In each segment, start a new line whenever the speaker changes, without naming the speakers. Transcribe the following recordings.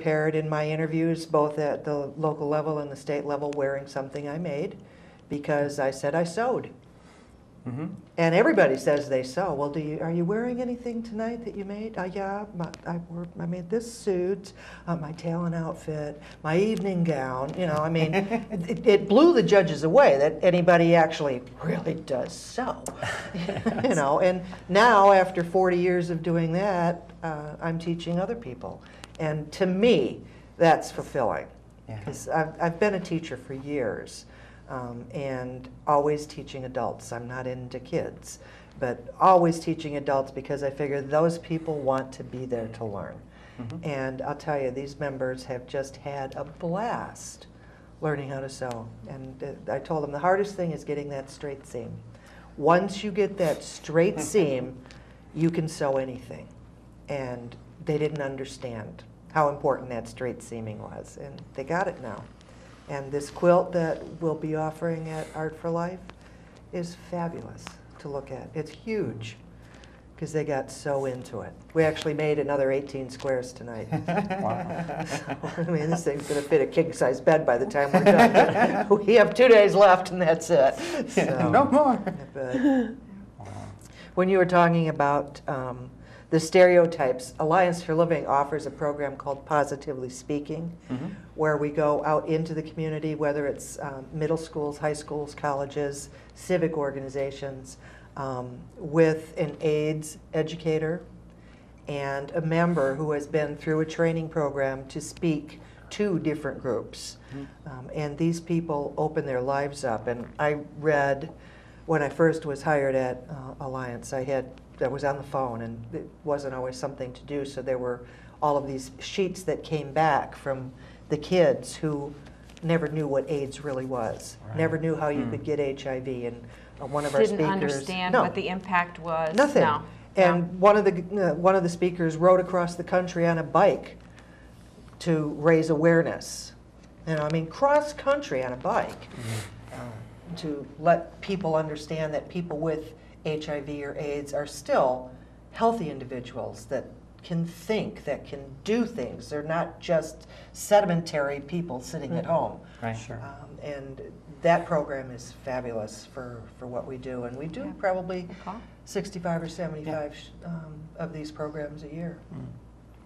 paired in my interviews, both at the local level and the state level, wearing something I made because I said I sewed.
Mm-hmm.
And everybody says they sew. Well, are you wearing anything tonight that you made? Yeah, I made this suit, my talent outfit, my evening gown. You know, I mean, it blew the judges away that anybody actually really does sew. You know, and now after 40 years of doing that, I'm teaching other people. And to me, that's fulfilling. Because I've been a teacher for years. And always teaching adults. I'm not into kids, but always teaching adults because I figure those people want to be there to learn.
Mm-hmm.
And I'll tell you, these members have just had a blast learning how to sew. And I told them the hardest thing is getting that straight seam. Once you get that straight seam, you can sew anything. And they didn't understand how important that straight seaming was, and they got it now. And this quilt that we'll be offering at Art for Life is fabulous to look at. It's huge because they got so into it. We actually made another 18 squares tonight.
Wow.
So, I mean, this thing's going to fit a king-size bed by the time we're done. We have 2 days left, and that's it. So,
no more.
But when you were talking about the stereotypes, Alliance for Living offers a program called Positively Speaking,
Mm-hmm.
where we go out into the community, whether it's middle schools, high schools, colleges, civic organizations, with an AIDS educator and a member who has been through a training program to speak to different groups.
Mm-hmm.
And these people open their lives up. And I read, when I first was hired at Alliance, I was on the phone, and it wasn't always something to do, so there were all of these sheets that came back from the kids who never knew what AIDS really was,
Right.
never knew how you could get HIV, and one of our speakers
Didn't understand what the impact was.
nothing.
No.
And one of the speakers rode across the country on a bike to raise awareness. You know, I mean, cross country on a bike, to let people understand that people with HIV or AIDS are still healthy individuals that can think, that can do things. They're not just sedimentary people sitting at home.
Right. Sure.
And that program is fabulous for what we do. And we do probably 65 or 75 of these programs a year.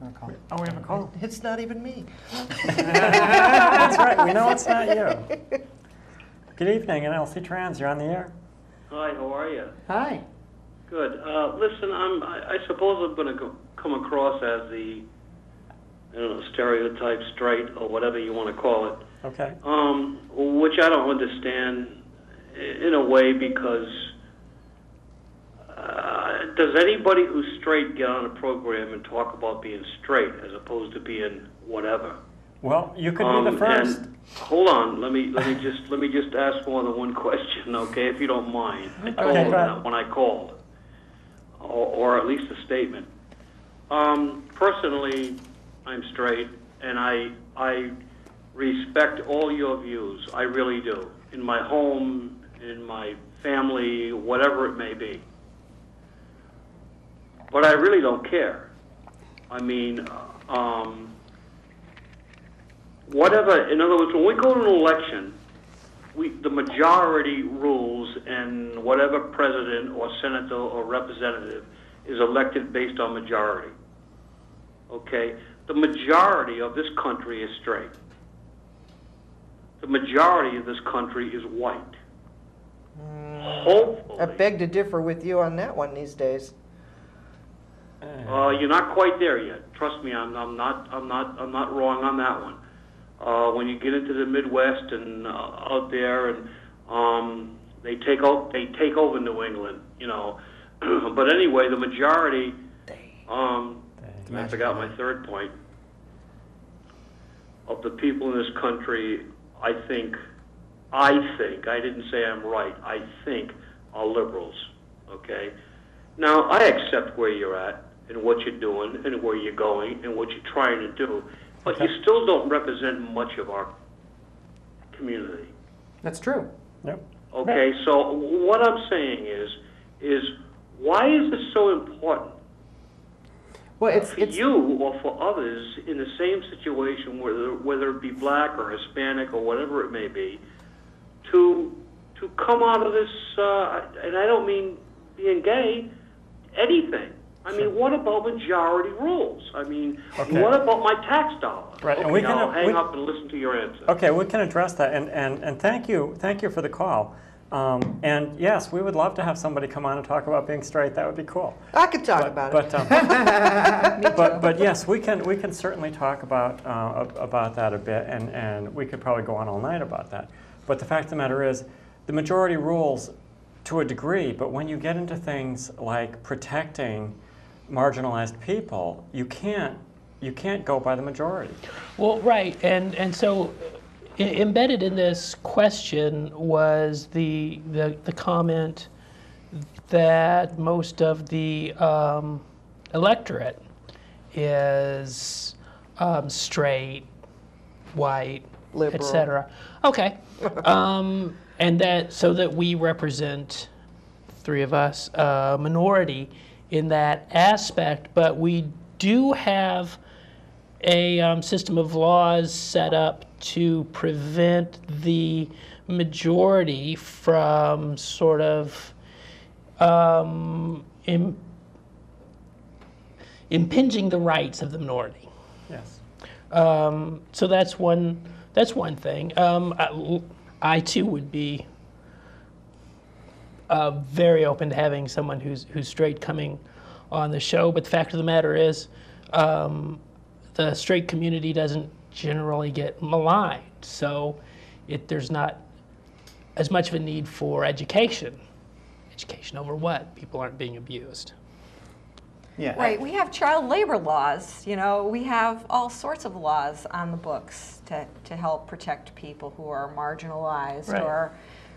Oh, we have a call.
It's not even me.
That's right. We know it's not you. Good evening, NLC Trans. You're on the air.
Hi, how are you?
Hi.
Good. Listen, I suppose I'm going to come across as the, I don't know, stereotype straight or whatever you want to call it.
Okay.
Which I don't understand in a way because does anybody who's straight get on a program and talk about being straight as opposed to being whatever?
Well, you could be the first.
And hold on, let me just ask more than one question, okay, if you don't mind. I told them that when I called, or at least a statement. Personally, I'm straight, and I respect all your views. I really do. In my home, in my family, whatever it may be. But I really don't care. I mean, whatever, in other words, when we go to an election, the majority rules, and whatever president or senator or representative is elected based on majority. Okay? The majority of this country is straight. The majority of this country is white. Hopefully.
I beg to differ with you on that one these days.
You're not quite there yet. Trust me, I'm not wrong on that one. When you get into the Midwest and out there, and they take over New England, you know. But anyway, the majority. I forgot my third point. Of the people in this country, I think, I didn't say I'm right. I think are liberals. Okay. Now I accept where you're at and what you're doing and where you're going and what you're trying to do. But you still don't represent much of our community.
That's true. Yep.
Okay, so what I'm saying is why is this so important?
Well,
for you or for others in the same situation, whether it be black or Hispanic or whatever it may be, to come out of this, and I don't mean being gay, anything. I mean, what about majority rules? I mean, what about my tax dollar?
Right, and
okay,
we can
I'll hang up and listen to your answer.
Okay, we can address that, and thank you for the call. And yes, we would love to have somebody come on and talk about being straight. That would be cool.
I could talk about it.
But yes, we can certainly talk about that a bit, and we could probably go on all night about that. But the fact of the matter is, the majority rules to a degree. But when you get into things like protecting marginalized people, you can't go by the majority.
Well, right, and so embedded in this question was the comment that most of the electorate is straight, white,
Liberal.
etc. Okay, and that we represent, three of us, a minority in that aspect, but we do have a system of laws set up to prevent the majority from sort of impinging the rights of the minority.
Yes.
So that's one thing. I too would be very open to having someone who's straight coming on the show. But the fact of the matter is, the straight community doesn't generally get maligned, so there's not as much of a need for education. Education over what? People aren't being abused.
Yeah.
Right, we have child labor laws, we have all sorts of laws on the books to help protect people who are marginalized,
Right.
or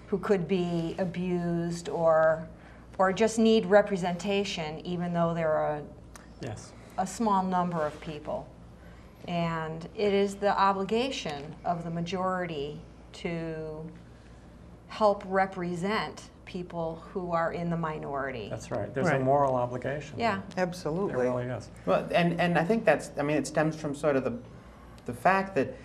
who could be abused, or just need representation, even though they're
Yes.
a small number of people. And it is the obligation of the majority to help represent people who are in the minority.
That's right. There's a
Right.
moral obligation.
Yeah.
There
Absolutely.
really is.
Well, and I think it stems from sort of the fact that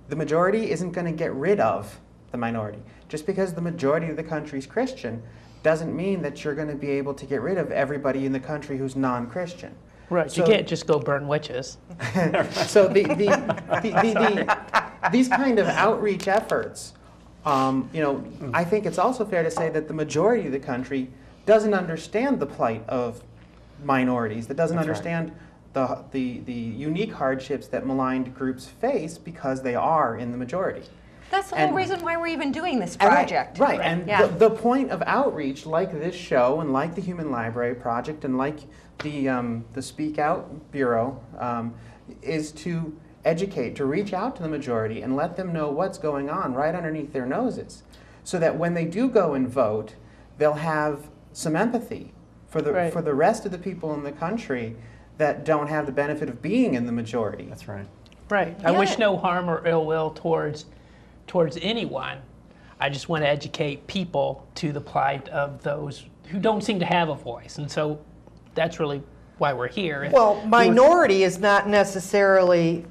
the majority isn't going to get rid of the minority. Just because the majority of the country is Christian doesn't mean that you're going to be able to get rid of everybody in the country who's non-Christian.
Right.
So-
You can't just go burn witches.
So these kind of outreach efforts, I think it's also fair to say that the majority of the country doesn't understand the plight of minorities, that doesn't
That's right.
understand the unique hardships that maligned groups face because they are in the majority.
That's the whole
And-
reason why we're even doing this
And
project.
Right, and
Yeah.
the point of outreach, like this show, and like the Human Library Project, and like the Speak Out Bureau, is to educate, to reach out to the majority and let them know what's going on right underneath their noses, so that when they do go and vote, they'll have some empathy for
Right.
the rest of the people in the country that don't have the benefit of being in the majority.
That's right.
Right. I
Yeah.
wish no harm or ill will towards anyone. I just want to educate people to the plight of those who don't seem to have a voice. And so that's really why we're here.
Well, minority is not necessarily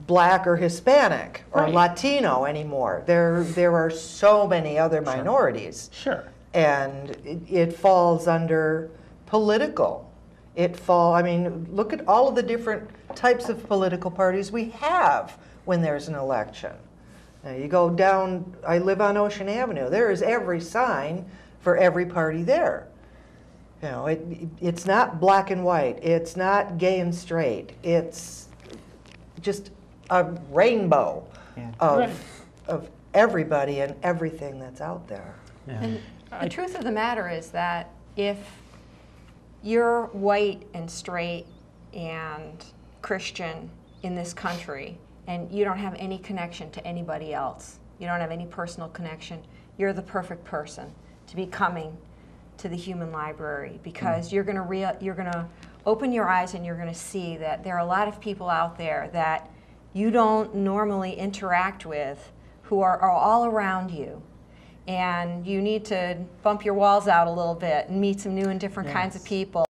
black or Hispanic or
Right.
Latino anymore. There are so many other minorities.
Sure.
And it falls under political. Look at all of the different types of political parties we have when there's an election. Now, you go down, I live on Ocean Avenue, there is every sign for every party there. It's not black and white, it's not gay and straight, it's just a rainbow
Yeah.
Right.
of everybody and everything that's out there.
Yeah.
And the truth of the matter is that if you're white and straight and Christian in this country and you don't have any connection to anybody else, you don't have any personal connection, you're the perfect person to be coming to the Human Library, because you're going to open your eyes and you're going to see that there are a lot of people out there that you don't normally interact with, who are all around you. And you need to bump your walls out a little bit and meet some new and different kinds of people.